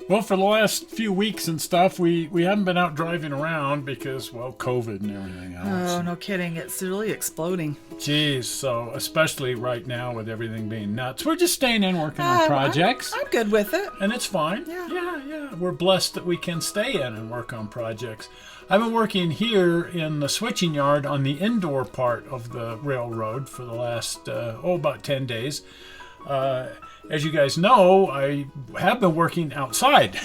Well, for the last few weeks and stuff, we haven't been out driving around because, well, COVID and everything else. Oh, no kidding. It's really exploding. Geez, so especially right now with everything being nuts, we're just staying in working on projects. I'm good with it. And it's fine. Yeah. We're blessed that we can stay in and work on projects. I've been working here in the switching yard on the indoor part of the railroad for the last, about 10 days. As you guys know, I have been working outside.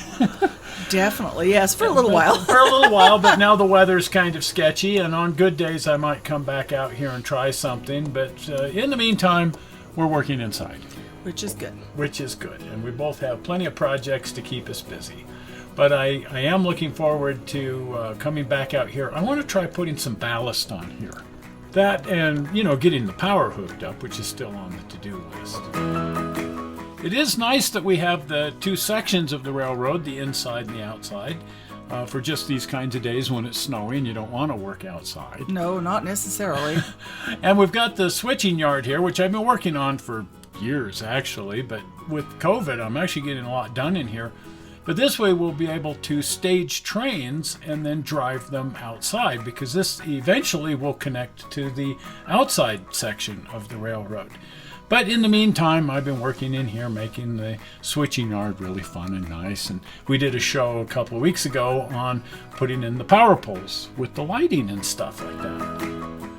Definitely, yes, for a little while. For a little while, but now the weather's kind of sketchy, and on good days I might come back out here and try something. But in the meantime, we're working inside. Which is good. Which is good, and we both have plenty of projects to keep us busy. But I am looking forward to coming back out here. I want to try putting some ballast on here. That and, getting the power hooked up, which is still on the to-do list. It is nice that we have the two sections of the railroad, the inside and the outside, for just these kinds of days when it's snowing. You don't want to work outside. No, not necessarily. And we've got the switching yard here, which I've been working on for years, actually. But with COVID, I'm actually getting a lot done in here. But this way we'll be able to stage trains and then drive them outside, because this eventually will connect to the outside section of the railroad. But in the meantime, I've been working in here, making the switching yard really fun and nice. And we did a show a couple of weeks ago on putting in the power poles with the lighting and stuff like that.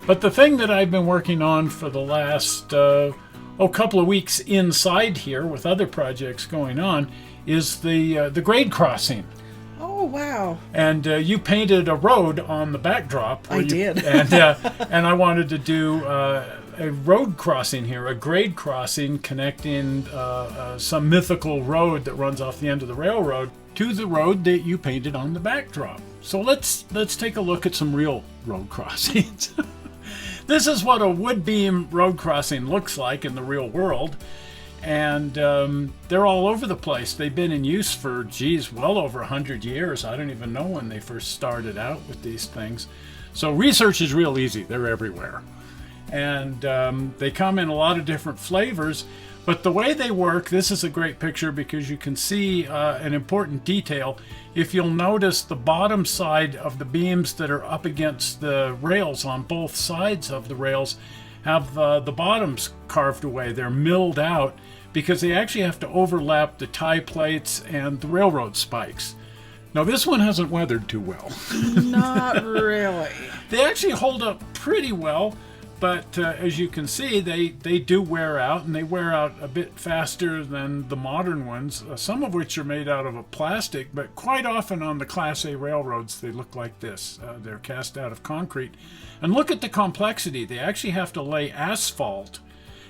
But the thing that I've been working on for the last couple of weeks inside here with other projects going on is the grade crossing. Oh, wow. And you painted a road on the backdrop. I did. And I wanted to do a road crossing here, a grade crossing connecting some mythical road that runs off the end of the railroad to the road that you painted on the backdrop. So let's take a look at some real road crossings. This is what a wood beam road crossing looks like in the real world. And they're all over the place. They've been in use for, well over 100 years. I don't even know when they first started out with these things. So research is real easy. They're everywhere. And they come in a lot of different flavors. But the way they work, this is a great picture because you can see an important detail. If you'll notice, the bottom side of the beams that are up against the rails on both sides of the rails have the bottoms carved away. They're milled out because they actually have to overlap the tie plates and the railroad spikes. Now, this one hasn't weathered too well. Not really. They actually hold up pretty well, but as you can see, they do wear out, and they wear out a bit faster than the modern ones, some of which are made out of a plastic, but quite often on the Class A railroads, they look like this. They're cast out of concrete. And look at the complexity. They actually have to lay asphalt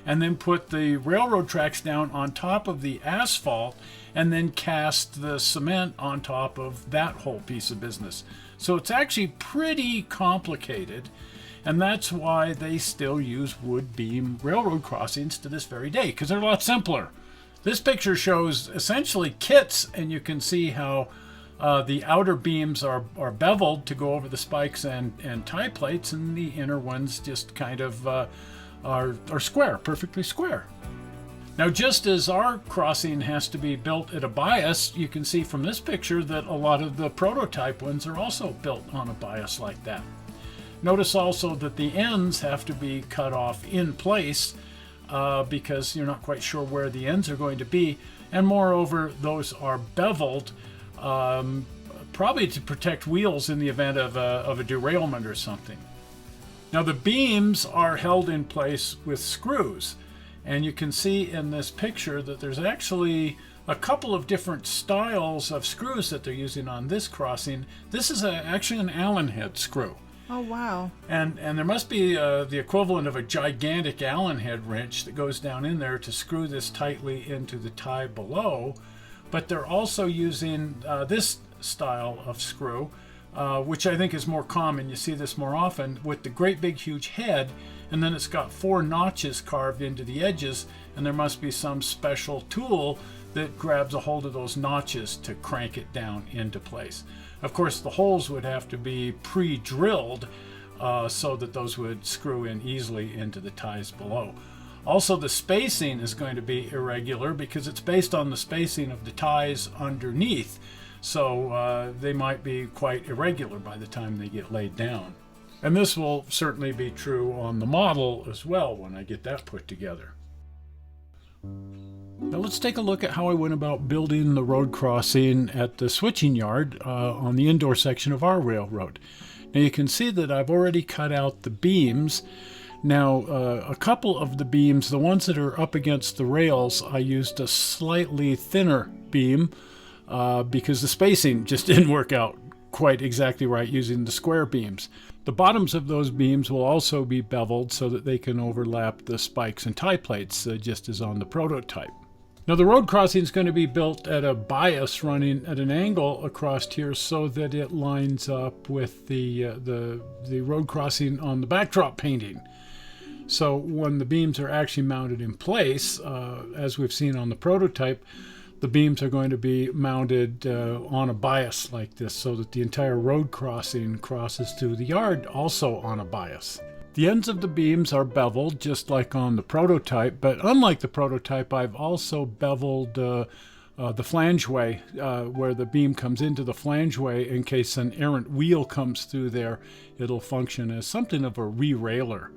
and then put the railroad tracks down on top of the asphalt and then cast the cement on top of that whole piece of business. So it's actually pretty complicated, and that's why they still use wood beam railroad crossings to this very day, because they're a lot simpler. This picture shows essentially kits, and you can see how the outer beams are beveled to go over the spikes and tie plates, and the inner ones just kind of are square, perfectly square. Now, just as our crossing has to be built at a bias, you can see from this picture that a lot of the prototype ones are also built on a bias like that. Notice also that the ends have to be cut off in place because you're not quite sure where the ends are going to be, and moreover, those are beveled probably to protect wheels in the event of a derailment or something. Now, the beams are held in place with screws, and you can see in this picture that there's actually a couple of different styles of screws that they're using on this crossing. This is actually an Allen head screw. Oh, wow. And there must be the equivalent of a gigantic Allen head wrench that goes down in there to screw this tightly into the tie below. But they're also using this style of screw, which I think is more common. You see this more often with the great big huge head, and then it's got 4 notches carved into the edges, and there must be some special tool that grabs a hold of those notches to crank it down into place. Of course, the holes would have to be pre-drilled so that those would screw in easily into the ties below. Also, the spacing is going to be irregular because it's based on the spacing of the ties underneath. So they might be quite irregular by the time they get laid down. And this will certainly be true on the model as well when I get that put together. Now let's take a look at how I went about building the road crossing at the switching yard on the indoor section of our railroad. Now you can see that I've already cut out the beams. Now a couple of the beams, the ones that are up against the rails, I used a slightly thinner beam because the spacing just didn't work out quite exactly right using the square beams. The bottoms of those beams will also be beveled so that they can overlap the spikes and tie plates, just as on the prototype. Now the road crossing is going to be built at a bias running at an angle across here so that it lines up with the road crossing on the backdrop painting. So when the beams are actually mounted in place, as we've seen on the prototype, the beams are going to be mounted on a bias like this so that the entire road crossing crosses through the yard also on a bias. The ends of the beams are beveled just like on the prototype, but unlike the prototype, I've also beveled the flangeway where the beam comes into the flangeway in case an errant wheel comes through there. It'll function as something of a re-railer.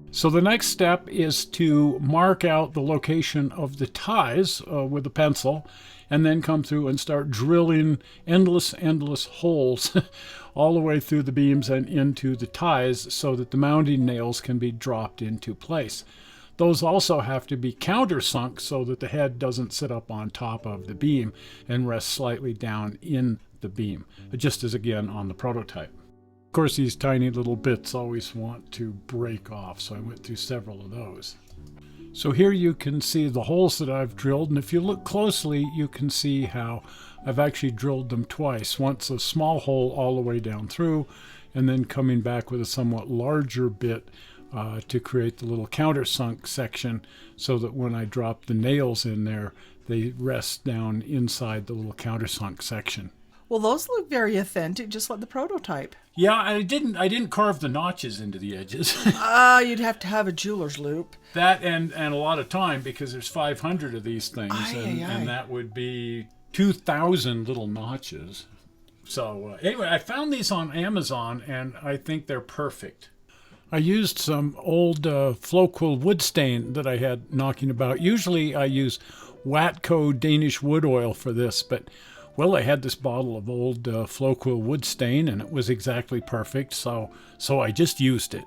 So the next step is to mark out the location of the ties with a pencil and then come through and start drilling endless holes all the way through the beams and into the ties so that the mounting nails can be dropped into place. Those also have to be countersunk so that the head doesn't sit up on top of the beam and rest slightly down in the beam, just as again on the prototype. Of course, these tiny little bits always want to break off, so I went through several of those. So here you can see the holes that I've drilled, and if you look closely, you can see how I've actually drilled them twice. Once a small hole all the way down through, and then coming back with a somewhat larger bit to create the little countersunk section so that when I drop the nails in there, they rest down inside the little countersunk section. Well, those look very authentic, just like the prototype. Yeah, I didn't carve the notches into the edges. You'd have to have a jeweler's loop. That and a lot of time because there's 500 of these things, Aye. and that would be 2,000 little notches. So anyway, I found these on Amazon, and I think they're perfect. I used some old Floquil wood stain that I had knocking about. Usually I use Watco Danish wood oil for this, but well, I had this bottle of old Floquil wood stain, and it was exactly perfect, so I just used it.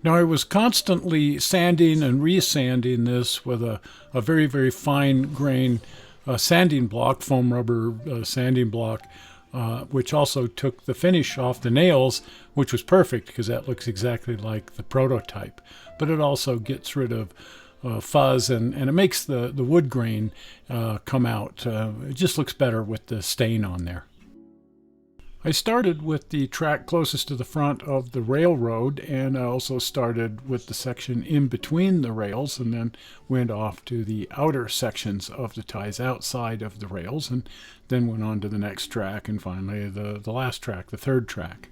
Now, I was constantly sanding and resanding this with a very, very fine grain sanding block, foam rubber sanding block, which also took the finish off the nails, which was perfect because that looks exactly like the prototype. But it also gets rid of fuzz, and it makes the wood grain come out. It just looks better with the stain on there. I started with the track closest to the front of the railroad, and I also started with the section in between the rails and then went off to the outer sections of the ties outside of the rails and then went on to the next track and finally the last track, the third track.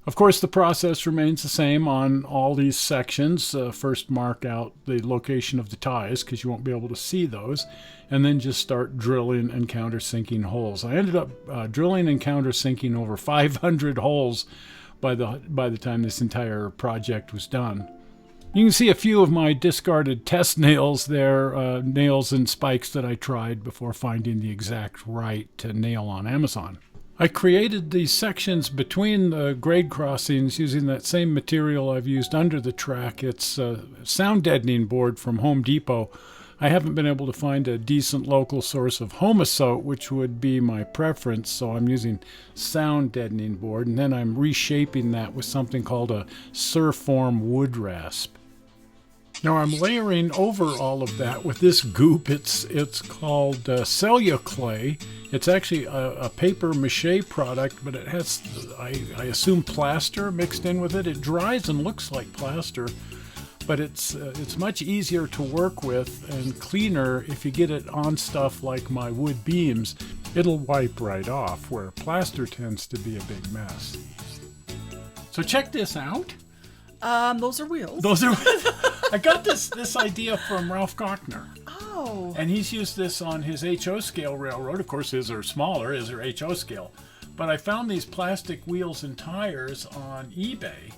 Of course, the process remains the same on all these sections. First mark out the location of the ties because you won't be able to see those, and then just start drilling and countersinking holes. I ended up drilling and countersinking over 500 holes by the time this entire project was done. You can see a few of my discarded test nails there, nails and spikes that I tried before finding the exact right nail on Amazon. I created these sections between the grade crossings using that same material I've used under the track. It's a sound deadening board from Home Depot. I haven't been able to find a decent local source of Homasote, which would be my preference, so I'm using sound deadening board, and then I'm reshaping that with something called a Surform wood rasp. Now I'm layering over all of that with this goop. It's called Celluclay. It's actually a paper mache product, but it has, I assume, plaster mixed in with it. It dries and looks like plaster, but it's much easier to work with and cleaner if you get it on stuff like my wood beams. It'll wipe right off, where plaster tends to be a big mess. So check this out. Those are wheels. Those are. I got this idea from Ralph Gochner. Oh. And he's used this on his HO scale railroad. Of course, his are smaller, his are HO scale. But I found these plastic wheels and tires on eBay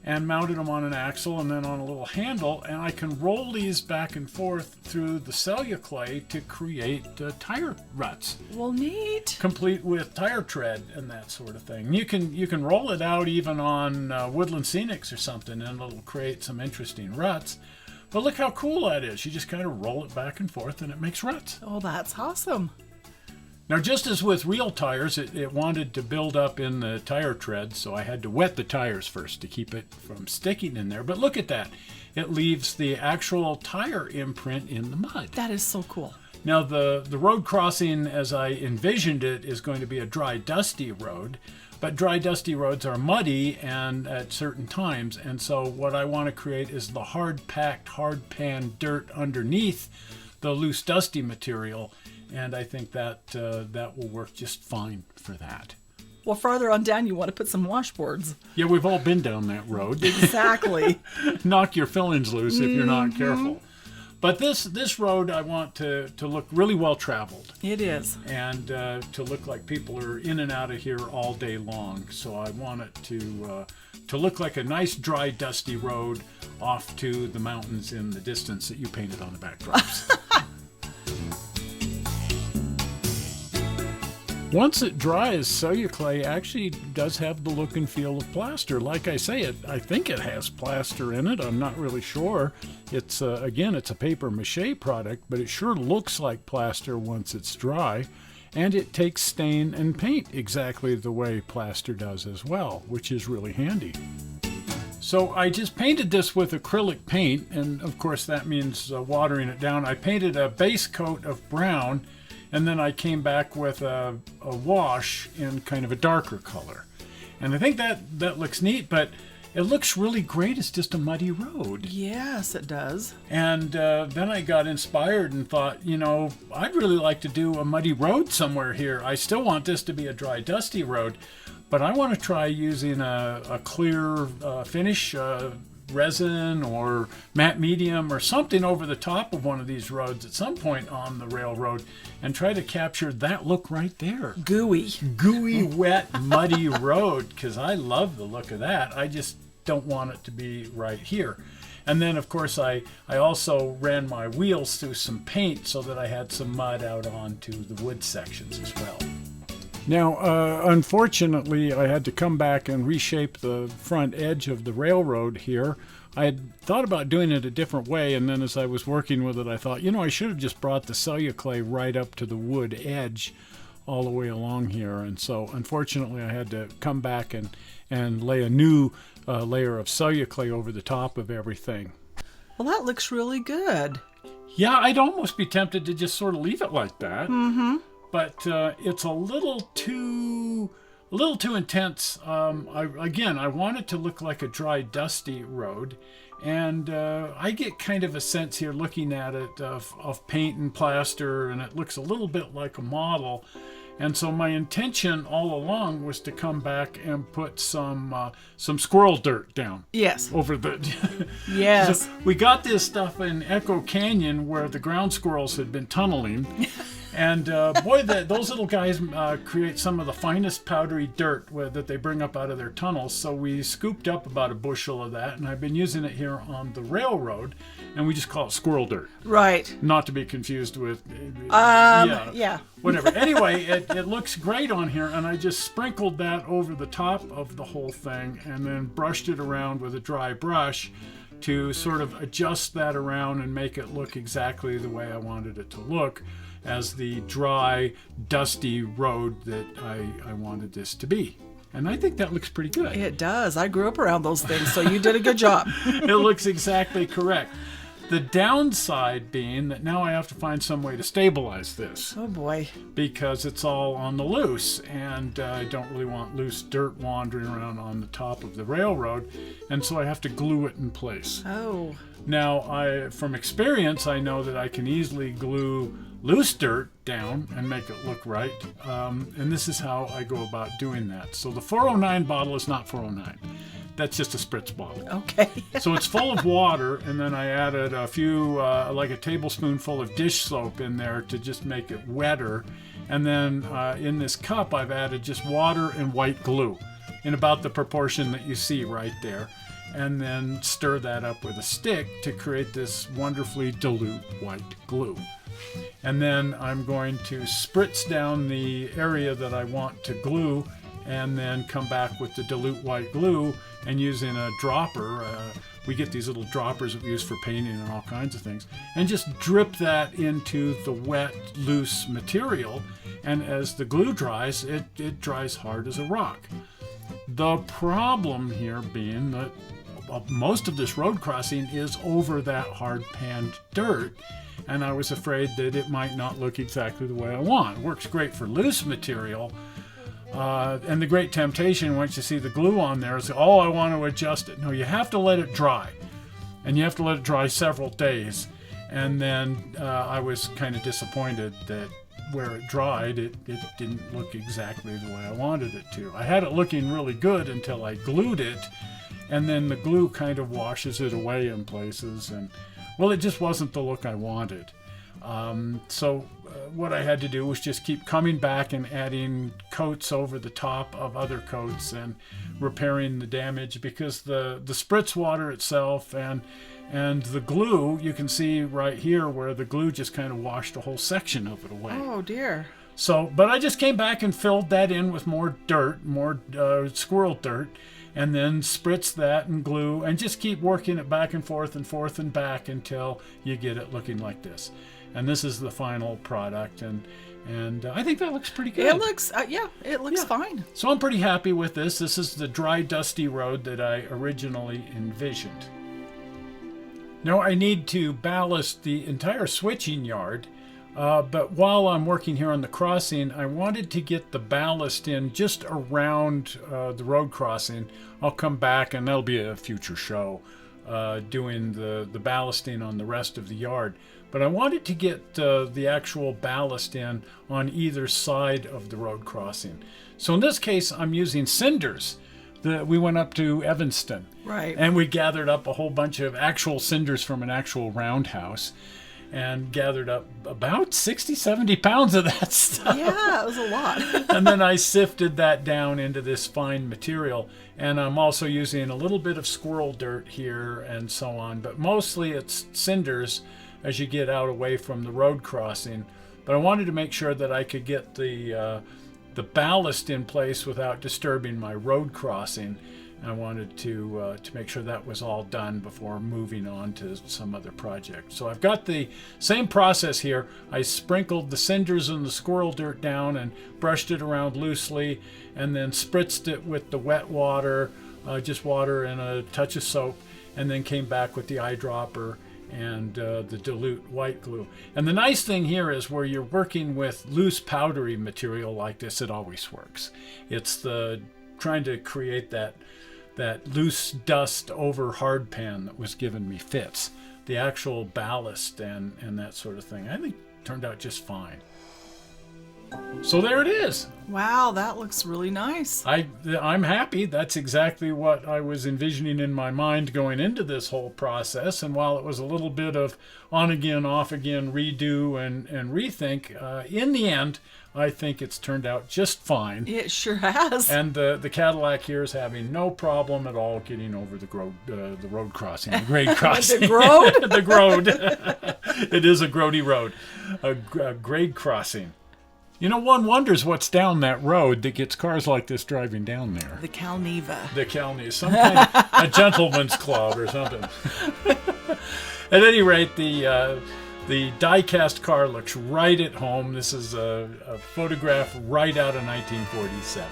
and mounted them on an axle and then on a little handle. And I can roll these back and forth through the Celluclay to create tire ruts. Well, neat. Complete with tire tread and that sort of thing. You can roll it out even on Woodland Scenics or something, and it'll create some interesting ruts. But look how cool that is. You just kind of roll it back and forth and it makes ruts. Oh, that's awesome. Now, just as with real tires, it wanted to build up in the tire tread, so I had to wet the tires first to keep it from sticking in there. But look at that. It leaves the actual tire imprint in the mud. That is so cool. Now, the road crossing, as I envisioned it, is going to be a dry, dusty road. But dry, dusty roads are muddy and at certain times. And so what I want to create is the hard-packed, hard-pan dirt underneath the loose, dusty material. And I think that will work just fine for that. Well, farther on down, you want to put some washboards. Yeah, we've all been down that road. Exactly. Knock your fillings loose if you're not careful. But this road I want to look really well traveled. It is. And to look like people are in and out of here all day long. So I want it to look like a nice, dry, dusty road off to the mountains in the distance that you painted on the backdrops. Once it dries, Celluclay actually does have the look and feel of plaster. Like I say, I think it has plaster in it. I'm not really sure. It's again, it's a paper mache product, but it sure looks like plaster once it's dry. And it takes stain and paint exactly the way plaster does as well, which is really handy. So I just painted this with acrylic paint, and of course that means watering it down. I painted a base coat of brown, and then I came back with a wash in kind of a darker color. And I think that looks neat, but it looks really great as just a muddy road. Yes, it does. And then I got inspired and thought, I'd really like to do a muddy road somewhere here. I still want this to be a dry, dusty road, but I want to try using a clear finish, resin or matte medium or something over the top of one of these roads at some point on the railroad and try to capture that look right there. Gooey, wet, muddy road, because I love the look of that. I just don't want it to be right here. And then, of course, I also ran my wheels through some paint so that I had some mud out onto the wood sections as well. Now, unfortunately, I had to come back and reshape the front edge of the railroad here. I had thought about doing it a different way, and then as I was working with it, I thought, I should have just brought the Celluclay right up to the wood edge all the way along here. And so, unfortunately, I had to come back and lay a new layer of Celluclay over the top of everything. Well, that looks really good. Yeah, I'd almost be tempted to just sort of leave it like that. Mm-hmm. But it's a little too intense. I want it to look like a dry, dusty road, and I get kind of a sense here looking at it of paint and plaster, and it looks a little bit like a model. And so my intention all along was to come back and put some squirrel dirt down. Yes. Over the. Yes. So we got this stuff in Echo Canyon where the ground squirrels had been tunneling. And boy, those little guys create some of the finest powdery dirt that they bring up out of their tunnels. So we scooped up about a bushel of that, and I've been using it here on the railroad, and we just call it squirrel dirt. Right. Not to be confused with... Yeah. Whatever. Anyway, it looks great on here, and I just sprinkled that over the top of the whole thing, and then brushed it around with a dry brush to sort of adjust that around and make it look exactly the way I wanted it to look, as the dry, dusty road that I wanted this to be. And I think that looks pretty good. It does. I grew up around those things, so you did a good job. It looks exactly correct. The downside being that now I have to find some way to stabilize this. Oh boy. Because it's all on the loose, and I don't really want loose dirt wandering around on the top of the railroad, and so I have to glue it in place. Oh. Now, from experience, I know that I can easily glue loose dirt down and make it look right, and this is how I go about doing that. So the 409 bottle is not 409. that's just a spritz bottle. Okay. So it's full of water, and then I added a few, like a tablespoonful of dish soap in there to just make it wetter. And then in this cup, I've added just water and white glue in about the proportion that you see right there. And then stir that up with a stick to create this wonderfully dilute white glue. And then I'm going to spritz down the area that I want to glue, and then come back with the dilute white glue, and using a dropper, we get these little droppers that we use for painting and all kinds of things, and just drip that into the wet, loose material. And as the glue dries, it dries hard as a rock. The problem here being that most of this road crossing is over that hard panned dirt, and I was afraid that it might not look exactly the way I want. It works great for loose material, and the great temptation once you see the glue on there is, oh, I want to adjust it. No, you have to let it dry, and you have to let it dry several days. And then I was kind of disappointed that where it dried, it didn't look exactly the way I wanted it to. I had it looking really good until I glued it, and then the glue kind of washes it away in places, and well, it just wasn't the look I wanted. So what I had to do was just keep coming back and adding coats over the top of other coats and repairing the damage, because the spritz water itself and the glue, you can see right here where the glue just kind of washed a whole section of it away. Oh dear. So, but I just came back and filled that in with more dirt, more squirrel dirt, and then spritz that and glue, and just keep working it back and forth and back until you get it looking like this. And this is the final product, and I think that looks pretty good. It looks, it looks fine. So I'm pretty happy with this. This is the dry, dusty road that I originally envisioned. Now I need to ballast the entire switching yard. But while I'm working here on the crossing, I wanted to get the ballast in just around the road crossing. I'll come back, and that'll be a future show, doing the ballasting on the rest of the yard. But I wanted to get the actual ballast in on either side of the road crossing. So in this case, I'm using cinders. We went up to Evanston. Right. And we gathered up a whole bunch of actual cinders from an actual roundhouse, and gathered up about 60, 70 pounds of that stuff. Yeah, it was a lot. And then I sifted that down into this fine material. And I'm also using a little bit of squirrel dirt here and so on. But mostly it's cinders as you get out away from the road crossing. But I wanted to make sure that I could get the ballast in place without disturbing my road crossing. I wanted to make sure that was all done before moving on to some other project. So I've got the same process here. I sprinkled the cinders and the squirrel dirt down and brushed it around loosely, and then spritzed it with the wet water, just water and a touch of soap, and then came back with the eyedropper and the dilute white glue. And the nice thing here is where you're working with loose powdery material like this, it always works. It's the trying to create that loose dust over hardpan that was giving me fits. The actual ballast and that sort of thing, I think turned out just fine. So there it is. Wow, that looks really nice. I'm happy. That's exactly what I was envisioning in my mind going into this whole process. And while it was a little bit of on again, off again, redo and rethink, in the end, I think it's turned out just fine. It sure has. And the Cadillac here is having no problem at all getting over the road crossing, the grade crossing. The road? The road. It is a grody road, a grade crossing. You know, one wonders what's down that road that gets cars like this driving down there. The Calneva. The Calneva. Some kind of a gentleman's club or something. At any rate, the die-cast car looks right at home. This is a photograph right out of 1947.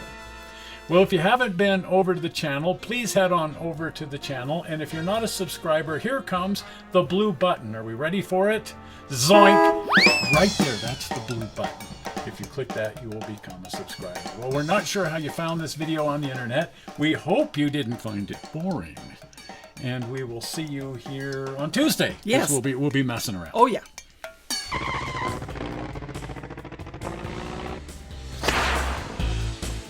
Well, if you haven't been over to the channel, please head on over to the channel. And if you're not a subscriber, here comes the blue button. Are we ready for it? Zoink! Right there, that's the blue button. If you click that, you will become a subscriber. Well, we're not sure how you found this video on the internet. We hope you didn't find it boring. And we will see you here on Tuesday. Yes. We'll be messing around. Oh, yeah.